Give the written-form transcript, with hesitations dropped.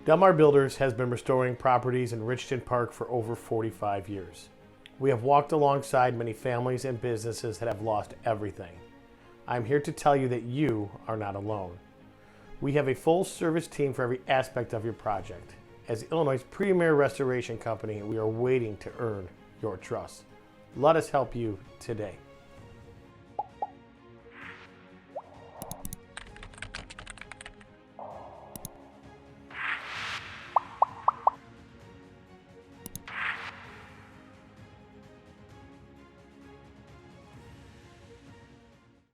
Delmar Builders has been restoring properties in Richton Park for over 45 years. We have walked alongside many families and businesses that have lost everything. I'm here to tell you that you are not alone. We have a full service team for every aspect of your project. As Illinois' premier restoration company, we are waiting to earn your trust. Let us help you today.